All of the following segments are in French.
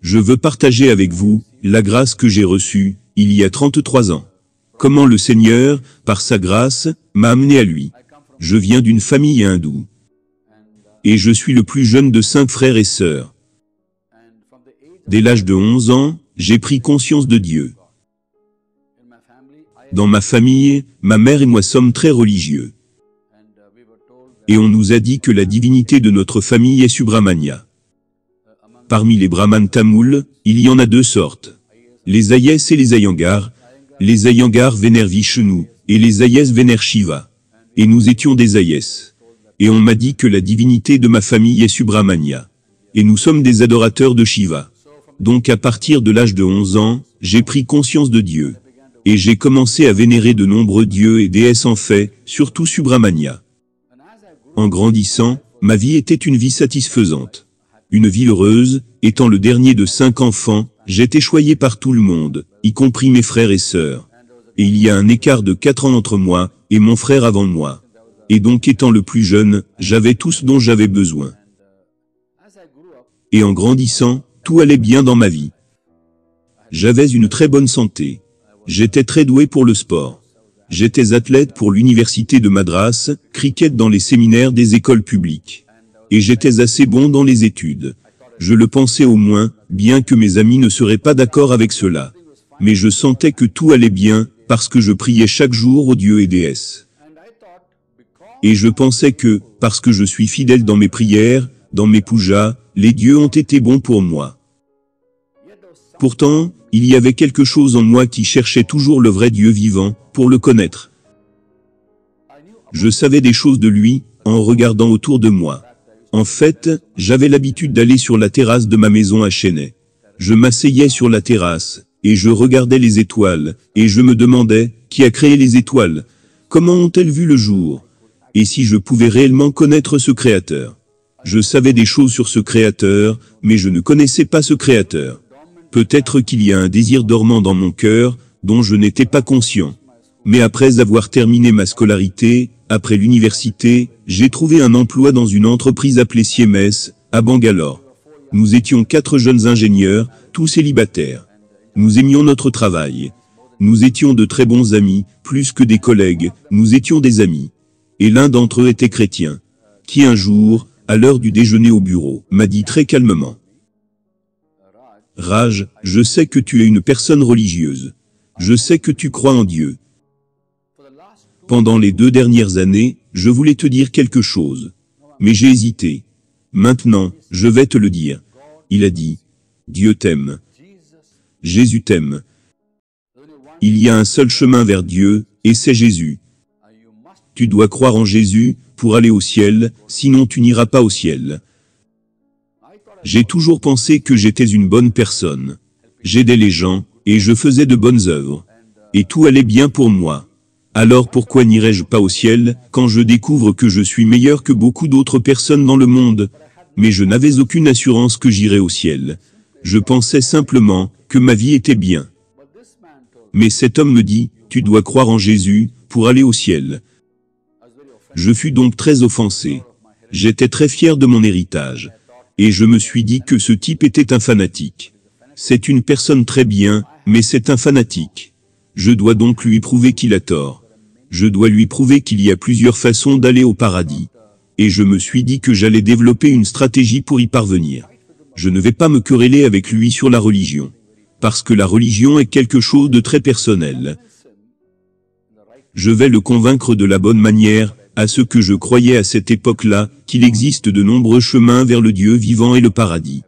Je veux partager avec vous la grâce que j'ai reçue il y a 33 ans. Comment le Seigneur, par sa grâce, m'a amené à lui. Je viens d'une famille hindoue. Et je suis le plus jeune de 5 frères et sœurs. Dès l'âge de 11 ans, j'ai pris conscience de Dieu. Dans ma famille, ma mère et moi sommes très religieux. Et on nous a dit que la divinité de notre famille est Subramania. Parmi les brahmanes tamouls, il y en a 2 sortes. Les Ayes et les Ayangars. Les Ayangars vénèrent Vishnu, et les Ayes vénèrent Shiva. Et nous étions des Ayes. Et on m'a dit que la divinité de ma famille est Subramania. Et nous sommes des adorateurs de Shiva. Donc à partir de l'âge de 11 ans, j'ai pris conscience de Dieu. Et j'ai commencé à vénérer de nombreux dieux et déesses en fait, surtout Subramania. En grandissant, ma vie était une vie satisfaisante. Une vie heureuse, étant le dernier de 5 enfants, j'étais choyé par tout le monde, y compris mes frères et sœurs. Et il y a un écart de 4 ans entre moi et mon frère avant moi. Et donc étant le plus jeune, j'avais tout ce dont j'avais besoin. Et en grandissant, tout allait bien dans ma vie. J'avais une très bonne santé. J'étais très doué pour le sport. J'étais athlète pour l'université de Madras, cricket dans les séminaires des écoles publiques. Et j'étais assez bon dans les études. Je le pensais au moins, bien que mes amis ne seraient pas d'accord avec cela. Mais je sentais que tout allait bien, parce que je priais chaque jour aux dieux et déesses. Et je pensais que, parce que je suis fidèle dans mes prières, dans mes pujas, les dieux ont été bons pour moi. Pourtant, il y avait quelque chose en moi qui cherchait toujours le vrai Dieu vivant, pour le connaître. Je savais des choses de lui, en regardant autour de moi. En fait, j'avais l'habitude d'aller sur la terrasse de ma maison à Chennai. Je m'asseyais sur la terrasse, et je regardais les étoiles, et je me demandais, qui a créé les étoiles? Comment ont-elles vu le jour? Et si je pouvais réellement connaître ce Créateur? Je savais des choses sur ce Créateur, mais je ne connaissais pas ce Créateur. Peut-être qu'il y a un désir dormant dans mon cœur, dont je n'étais pas conscient. Mais après avoir terminé ma scolarité, après l'université, j'ai trouvé un emploi dans une entreprise appelée Siemens, à Bangalore. Nous étions 4 jeunes ingénieurs, tous célibataires. Nous aimions notre travail. Nous étions de très bons amis, plus que des collègues, nous étions des amis. Et l'un d'entre eux était chrétien, qui un jour, à l'heure du déjeuner au bureau, m'a dit très calmement: « Raj, je sais que tu es une personne religieuse. Je sais que tu crois en Dieu. Pendant les 2 dernières années, je voulais te dire quelque chose. Mais j'ai hésité. Maintenant, je vais te le dire. » Il a dit: « Dieu t'aime. Jésus t'aime. Il y a un seul chemin vers Dieu, et c'est Jésus. Tu dois croire en Jésus pour aller au ciel, sinon tu n'iras pas au ciel. » J'ai toujours pensé que j'étais une bonne personne. J'aidais les gens, et je faisais de bonnes œuvres. Et tout allait bien pour moi. Alors pourquoi n'irais-je pas au ciel, quand je découvre que je suis meilleur que beaucoup d'autres personnes dans le monde? Mais je n'avais aucune assurance que j'irais au ciel. Je pensais simplement que ma vie était bien. Mais cet homme me dit: « Tu dois croire en Jésus pour aller au ciel. » Je fus donc très offensé. J'étais très fier de mon héritage. Et je me suis dit que ce type était un fanatique. C'est une personne très bien, mais c'est un fanatique. Je dois donc lui prouver qu'il a tort. Je dois lui prouver qu'il y a plusieurs façons d'aller au paradis. Et je me suis dit que j'allais développer une stratégie pour y parvenir. Je ne vais pas me quereller avec lui sur la religion. Parce que la religion est quelque chose de très personnel. Je vais le convaincre de la bonne manière, à ce que je croyais à cette époque-là, qu'il existe de nombreux chemins vers le Dieu vivant et le paradis.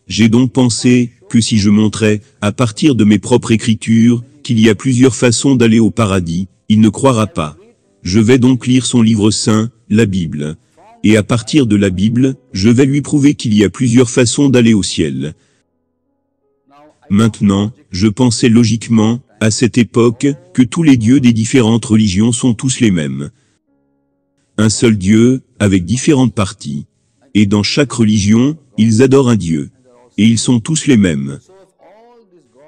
J'ai donc pensé que si je montrais, à partir de mes propres écritures, qu'il y a plusieurs façons d'aller au paradis, il ne croira pas. Je vais donc lire son livre saint, la Bible. Et à partir de la Bible, je vais lui prouver qu'il y a plusieurs façons d'aller au ciel. Maintenant, je pensais logiquement, à cette époque, que tous les dieux des différentes religions sont tous les mêmes. Un seul Dieu, avec différentes parties. Et dans chaque religion, ils adorent un Dieu. Et ils sont tous les mêmes.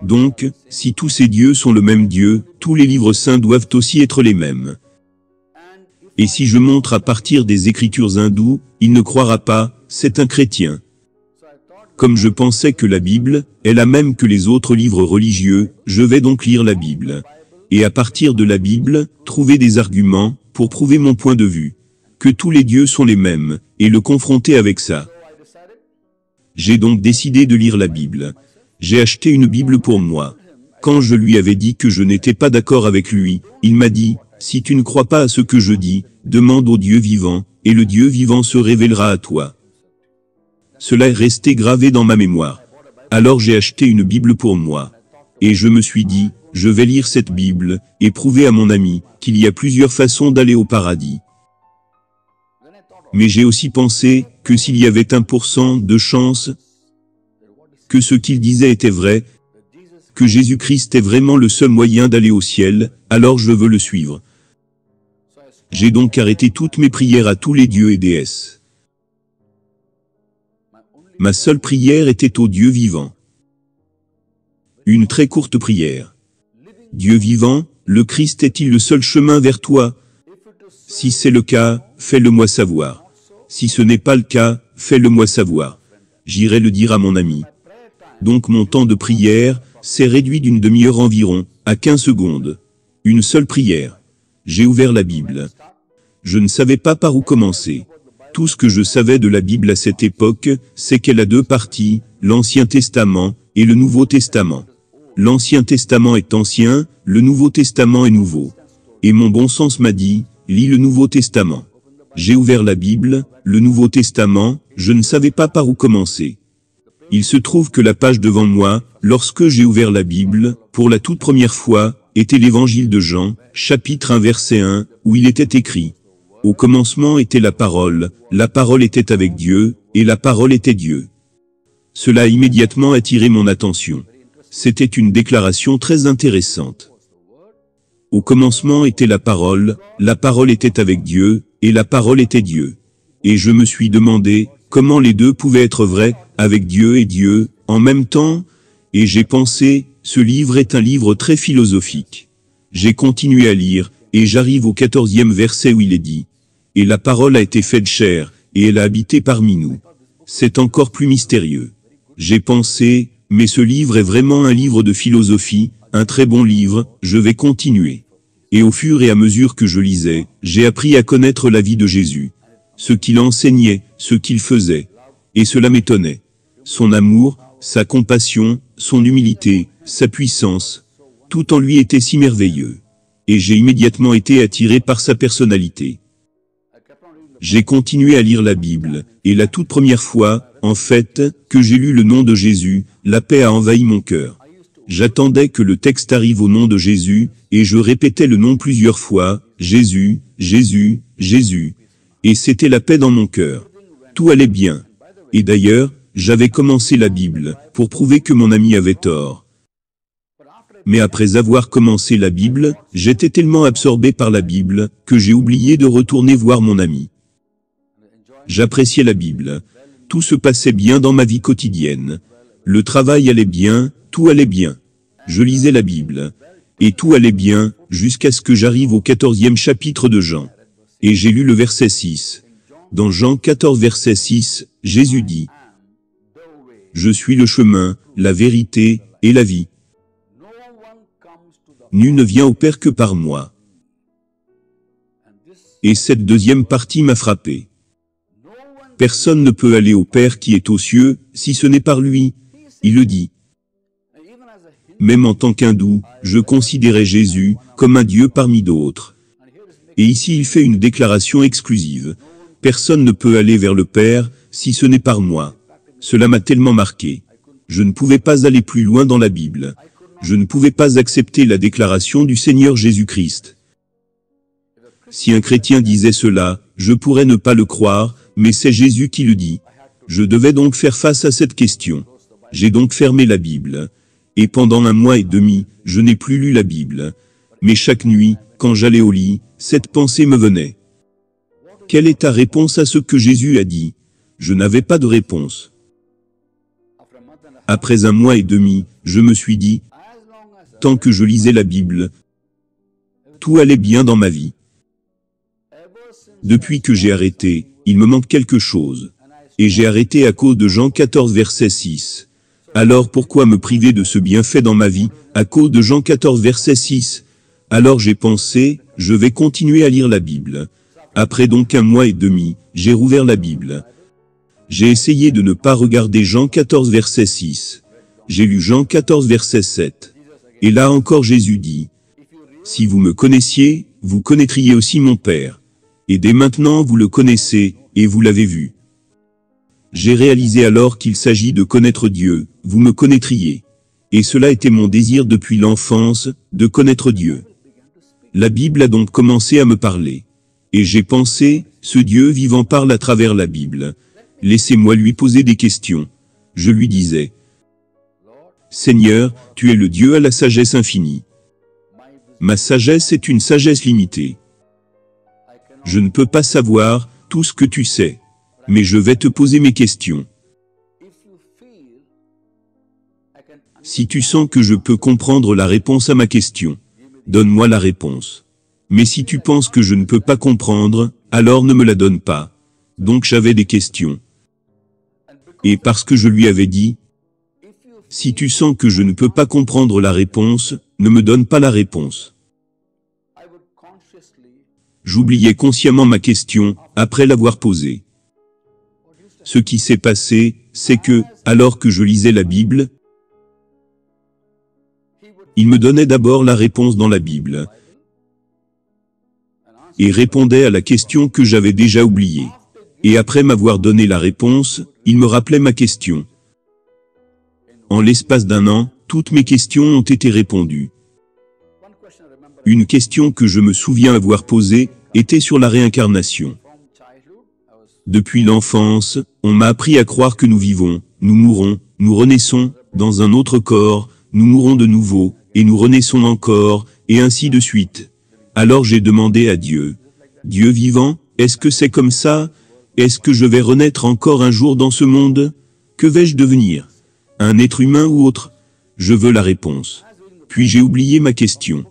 Donc, si tous ces dieux sont le même Dieu, tous les livres saints doivent aussi être les mêmes. Et si je montre à partir des écritures hindoues, il ne croira pas, c'est un chrétien. Comme je pensais que la Bible est la même que les autres livres religieux, je vais donc lire la Bible. Et à partir de la Bible, trouver des arguments pour prouver mon point de vue. Que tous les dieux sont les mêmes, et le confronter avec ça. J'ai donc décidé de lire la Bible. J'ai acheté une Bible pour moi. Quand je lui avais dit que je n'étais pas d'accord avec lui, il m'a dit, « Si tu ne crois pas à ce que je dis, demande au Dieu vivant, et le Dieu vivant se révélera à toi. » Cela est resté gravé dans ma mémoire. Alors j'ai acheté une Bible pour moi. Et je me suis dit, je vais lire cette Bible, et prouver à mon ami qu'il y a plusieurs façons d'aller au paradis. Mais j'ai aussi pensé que s'il y avait 1% de chance que ce qu'il disait était vrai, que Jésus-Christ est vraiment le seul moyen d'aller au ciel, alors je veux le suivre. J'ai donc arrêté toutes mes prières à tous les dieux et déesses. Ma seule prière était au Dieu vivant. Une très courte prière. Dieu vivant, le Christ est-il le seul chemin vers toi? Si c'est le cas, fais-le-moi savoir. Si ce n'est pas le cas, fais-le-moi savoir. J'irai le dire à mon ami. Donc mon temps de prière s'est réduit d'une demi-heure environ, à 15 secondes. Une seule prière. J'ai ouvert la Bible. Je ne savais pas par où commencer. Tout ce que je savais de la Bible à cette époque, c'est qu'elle a deux parties, l'Ancien Testament et le Nouveau Testament. L'Ancien Testament est ancien, le Nouveau Testament est nouveau. Et mon bon sens m'a dit, lis le Nouveau Testament. J'ai ouvert la Bible, le Nouveau Testament, je ne savais pas par où commencer. Il se trouve que la page devant moi, lorsque j'ai ouvert la Bible, pour la toute première fois, était l'Évangile de Jean, chapitre 1 verset 1, où il était écrit. Au commencement était la parole était avec Dieu, et la parole était Dieu. Cela a immédiatement attiré mon attention. C'était une déclaration très intéressante. Au commencement était la parole était avec Dieu, et la parole était Dieu. Et je me suis demandé, comment les deux pouvaient être vrais, avec Dieu et Dieu, en même temps, et j'ai pensé, ce livre est un livre très philosophique. J'ai continué à lire, et j'arrive au 14e verset où il est dit, « Et la parole a été faite chair, et elle a habité parmi nous. » C'est encore plus mystérieux. J'ai pensé, mais ce livre est vraiment un livre de philosophie, un très bon livre, je vais continuer. Et au fur et à mesure que je lisais, j'ai appris à connaître la vie de Jésus. Ce qu'il enseignait, ce qu'il faisait. Et cela m'étonnait. Son amour, sa compassion, son humilité, sa puissance, tout en lui était si merveilleux. Et j'ai immédiatement été attiré par sa personnalité. J'ai continué à lire la Bible, et la toute première fois, en fait, que j'ai lu le nom de Jésus, la paix a envahi mon cœur. J'attendais que le texte arrive au nom de Jésus, et je répétais le nom plusieurs fois, Jésus, Jésus, Jésus. Et c'était la paix dans mon cœur. Tout allait bien. Et d'ailleurs, j'avais commencé la Bible, pour prouver que mon ami avait tort. Mais après avoir commencé la Bible, j'étais tellement absorbé par la Bible, que j'ai oublié de retourner voir mon ami. J'appréciais la Bible. Tout se passait bien dans ma vie quotidienne. Le travail allait bien, tout allait bien. Je lisais la Bible. Et tout allait bien, jusqu'à ce que j'arrive au 14e chapitre de Jean. Et j'ai lu le verset 6. Dans Jean 14 verset 6, Jésus dit, « Je suis le chemin, la vérité, et la vie. Nul ne vient au Père que par moi. » Et cette deuxième partie m'a frappé. Personne ne peut aller au Père qui est aux cieux, si ce n'est par lui. Il le dit. Même en tant qu'hindou, je considérais Jésus comme un Dieu parmi d'autres. Et ici il fait une déclaration exclusive. Personne ne peut aller vers le Père, si ce n'est par moi. Cela m'a tellement marqué. Je ne pouvais pas aller plus loin dans la Bible. Je ne pouvais pas accepter la déclaration du Seigneur Jésus-Christ. Si un chrétien disait cela, je pourrais ne pas le croire, mais c'est Jésus qui le dit. Je devais donc faire face à cette question. J'ai donc fermé la Bible. Et pendant 1 mois et demi, je n'ai plus lu la Bible. Mais chaque nuit, quand j'allais au lit, cette pensée me venait. Quelle est ta réponse à ce que Jésus a dit? Je n'avais pas de réponse. Après 1 mois et demi, je me suis dit, tant que je lisais la Bible, tout allait bien dans ma vie. Depuis que j'ai arrêté, il me manque quelque chose. Et j'ai arrêté à cause de Jean 14 verset 6. Alors pourquoi me priver de ce bienfait dans ma vie, à cause de Jean 14 verset 6? Alors j'ai pensé, je vais continuer à lire la Bible. Après donc 1 mois et demi, j'ai rouvert la Bible. J'ai essayé de ne pas regarder Jean 14 verset 6. J'ai lu Jean 14 verset 7. Et là encore Jésus dit, « Si vous me connaissiez, vous connaîtriez aussi mon Père. Et dès maintenant vous le connaissez, et vous l'avez vu. » J'ai réalisé alors qu'il s'agit de connaître Dieu, vous me connaîtriez. Et cela était mon désir depuis l'enfance, de connaître Dieu. La Bible a donc commencé à me parler. Et j'ai pensé, ce Dieu vivant parle à travers la Bible. Laissez-moi lui poser des questions. Je lui disais, Seigneur, tu es le Dieu à la sagesse infinie. Ma sagesse est une sagesse limitée. Je ne peux pas savoir tout ce que tu sais. Mais je vais te poser mes questions. Si tu sens que je peux comprendre la réponse à ma question, donne-moi la réponse. Mais si tu penses que je ne peux pas comprendre, alors ne me la donne pas. Donc j'avais des questions. Et parce que je lui avais dit, si tu sens que je ne peux pas comprendre la réponse, ne me donne pas la réponse. J'oubliais consciemment ma question, après l'avoir posée. Ce qui s'est passé, c'est que, alors que je lisais la Bible, il me donnait d'abord la réponse dans la Bible et répondait à la question que j'avais déjà oubliée. Et après m'avoir donné la réponse, il me rappelait ma question. En l'espace d'1 an, toutes mes questions ont été répondues. Une question que je me souviens avoir posée était sur la réincarnation. Depuis l'enfance, on m'a appris à croire que nous vivons, nous mourons, nous renaissons, dans un autre corps, nous mourons de nouveau, et nous renaissons encore, et ainsi de suite. Alors j'ai demandé à Dieu, Dieu vivant, est-ce que c'est comme ça? Est-ce que je vais renaître encore un jour dans ce monde? Que vais-je devenir? Un être humain ou autre? Je veux la réponse. Puis j'ai oublié ma question.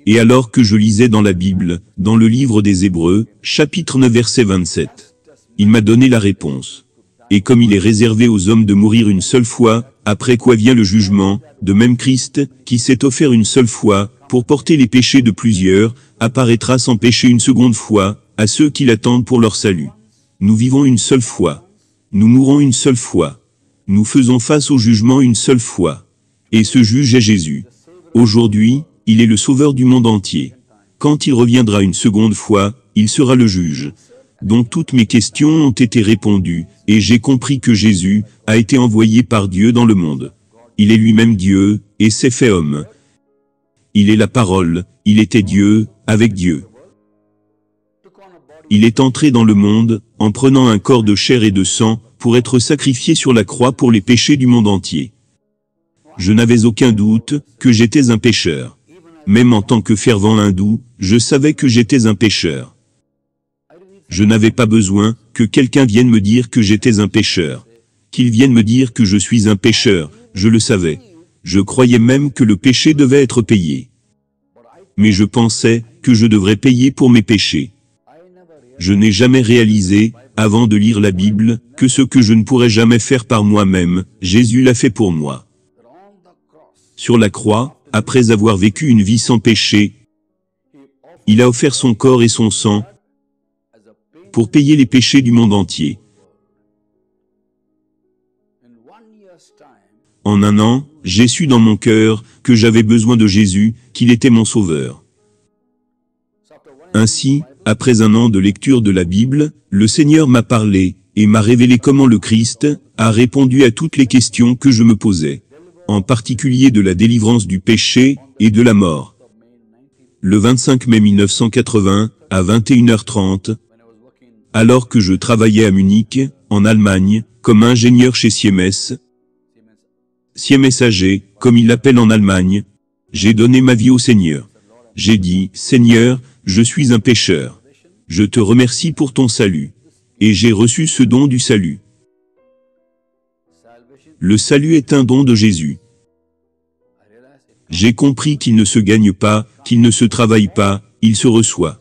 Et alors que je lisais dans la Bible, dans le livre des Hébreux, chapitre 9 verset 27, il m'a donné la réponse. Et comme il est réservé aux hommes de mourir une seule fois, après quoi vient le jugement, de même Christ, qui s'est offert une seule fois, pour porter les péchés de plusieurs, apparaîtra sans péché une seconde fois, à ceux qui l'attendent pour leur salut. Nous vivons une seule fois. Nous mourons une seule fois. Nous faisons face au jugement une seule fois. Et ce juge est Jésus. Aujourd'hui, il est le sauveur du monde entier. Quand il reviendra une seconde fois, il sera le juge. Donc toutes mes questions ont été répondues, et j'ai compris que Jésus a été envoyé par Dieu dans le monde. Il est lui-même Dieu, et s'est fait homme. Il est la parole, il était Dieu, avec Dieu. Il est entré dans le monde, en prenant un corps de chair et de sang, pour être sacrifié sur la croix pour les péchés du monde entier. Je n'avais aucun doute que j'étais un pécheur. Même en tant que fervent hindou, je savais que j'étais un pécheur. Je n'avais pas besoin que quelqu'un vienne me dire que j'étais un pécheur. Qu'il vienne me dire que je suis un pécheur, je le savais. Je croyais même que le péché devait être payé. Mais je pensais que je devrais payer pour mes péchés. Je n'ai jamais réalisé, avant de lire la Bible, que ce que je ne pourrais jamais faire par moi-même, Jésus l'a fait pour moi. Sur la croix, après avoir vécu une vie sans péché, il a offert son corps et son sang pour payer les péchés du monde entier. En 1 an, j'ai su dans mon cœur que j'avais besoin de Jésus, qu'il était mon sauveur. Ainsi, après 1 an de lecture de la Bible, le Seigneur m'a parlé et m'a révélé comment le Christ a répondu à toutes les questions que je me posais, en particulier de la délivrance du péché et de la mort. Le 25 mai 1980, à 21h30, alors que je travaillais à Munich, en Allemagne, comme ingénieur chez Siemens AG, comme ils l'appellent en Allemagne, j'ai donné ma vie au Seigneur. J'ai dit, Seigneur, je suis un pécheur. Je te remercie pour ton salut. Et j'ai reçu ce don du salut. Le salut est un don de Jésus. J'ai compris qu'il ne se gagne pas, qu'il ne se travaille pas, il se reçoit.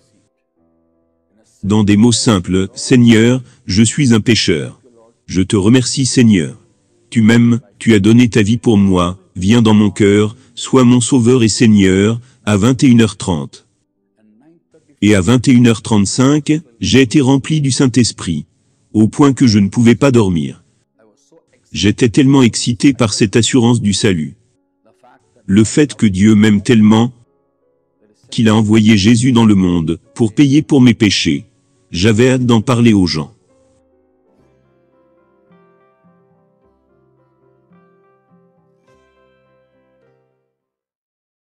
Dans des mots simples, Seigneur, je suis un pécheur. Je te remercie Seigneur. Tu m'aimes, tu as donné ta vie pour moi, viens dans mon cœur, sois mon Sauveur et Seigneur, à 21h30. Et à 21h35, j'ai été rempli du Saint-Esprit, au point que je ne pouvais pas dormir. J'étais tellement excité par cette assurance du salut. Le fait que Dieu m'aime tellement, qu'il a envoyé Jésus dans le monde, pour payer pour mes péchés. J'avais hâte d'en parler aux gens.